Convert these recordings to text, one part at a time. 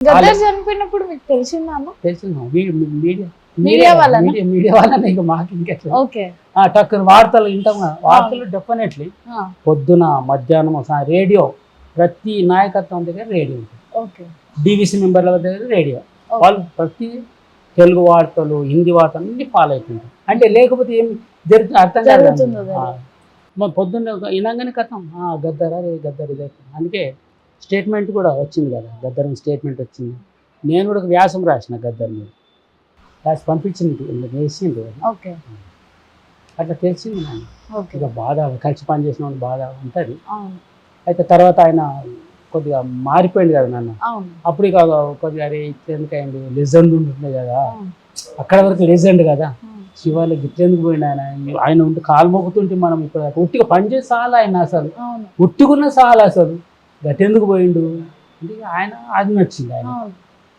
గద్దర్ చనిపోయినప్పుడు మీకు తెలిసిందా అన్న? తెలిసిందా మీడియా మీడియా వాళ్ళనా? మీడియా వాళ్ళని ఇక మాకు ఇంకెట్లా ఓకే. టక్కున వార్తలు వింటాం కదా, వార్తలు డెఫినెట్లీ పొద్దున మధ్యాహ్నం రేడియో, ప్రతి నాయకత్వం దగ్గర రేడియో ఉంటుంది, ఓకే. డివిసి మెంబర్ల దగ్గర రేడియో, వాళ్ళు ప్రతి తెలుగు వార్తలు హిందీ వార్తలు అన్ని ఫాలో అవుతుంటారు. అంటే లేకపోతే ఏం జరుగుతుంది అర్థం కాదు. మరి పొద్దున్న వినంగానే కథం గద్దర్ అరే గద్దర్ ఇదే. అందుకే స్టేట్మెంట్ కూడా వచ్చింది కదా, గద్దర్ స్టేట్మెంట్ వచ్చింది. నేను కూడా ఒక వ్యాసం రాసిన గద్దర్ మీద, రాసి పంపించింది, వేసింది. ఓకే. అట్లా తెలిసింది నాకు. ఇక బాధ, కలిసి పని చేసిన వాళ్ళు బాధ ఉంటుంది. అయితే తర్వాత ఆయన కొద్దిగా మారిపోయింది కదా నన్ను. అప్పుడు ఇక కొద్దిగా అరే ఇట్లెందుకైంది, లెజెండ్ ఉంటుండే కదా, అక్కడ వరకు లెజెండ్ కదా, శివాలు గిట్లెందుకు పోయింది ఆయన, ఆయన ఉంటే కాలు మొక్కుతుంటే మనం ఇప్పుడు ఉట్టిగా పనిచేసి సాల ఆయన, అసలు ఉట్టుకున్న సాల, అసలు గట్టెందుకు పోయిండు అంటే ఆయన అది నచ్చింది, ఆయన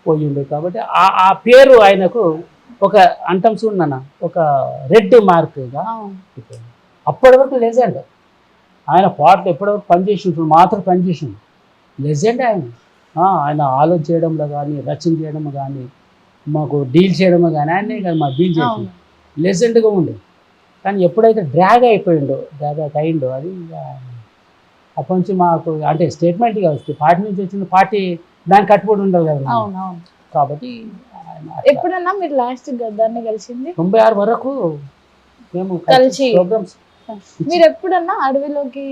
పోయిండు. కాబట్టి ఆ పేరు ఆయనకు ఒక అంటం చూడన్న, ఒక రెడ్ మార్క్గా. అప్పటి వరకు లెజెండ్ ఆయన, పాటలు ఎప్పటివరకు పనిచేసిండు, మాత్రం పనిచేసిండు, లెజెండ్ ఆయన. ఆయన ఆలోచన చేయడంలో కానీ, రచన చేయడం కానీ, మాకు డీల్ చేయడము కానీ, ఆయనే కానీ మాకు డీల్ చేసి లెజెండ్గా ఉండే. కానీ ఎప్పుడైతే డ్రాగ్ అయిపోయిండో, డ్రాగ్ అయిండో, అది అప్పటి నుంచి మాకు అంటే స్టేట్మెంట్ వస్తుంది, పార్టీ నుంచి వచ్చిన పార్టీ దానికి కట్టుబడి ఉండదు కదా. కాబట్టి ఎప్పుడన్నా మీరు లాస్ట్ గద్దర్ని కలిసింది? 96 వరకు మేము కలిసి ప్రోగ్రామ్స్. మీరు ఎప్పుడన్నా అడవిలోకి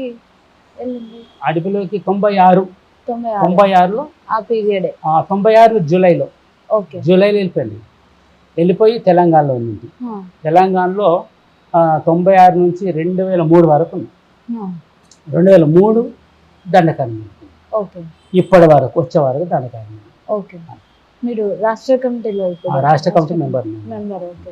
వెళ్ళింది? అడవిలోకి 96లో ఆ పీరియడే, 96 జూలైలో. ఓకే. జూలైలో వెళ్ళిపోయి తెలంగాణలో ఉంది. తెలంగాణలో 96 నుంచి 2003 వరకు ఉంది. 2003 దండకారణ్యం, ఓకే. ఇప్పటి వరకు వచ్చే వరకు దండకారణ్యం. ఓకే. మీరు రాష్ట్ర కమిటీలో? రాష్ట్ర కమిటీ మెంబర్. ఓకే.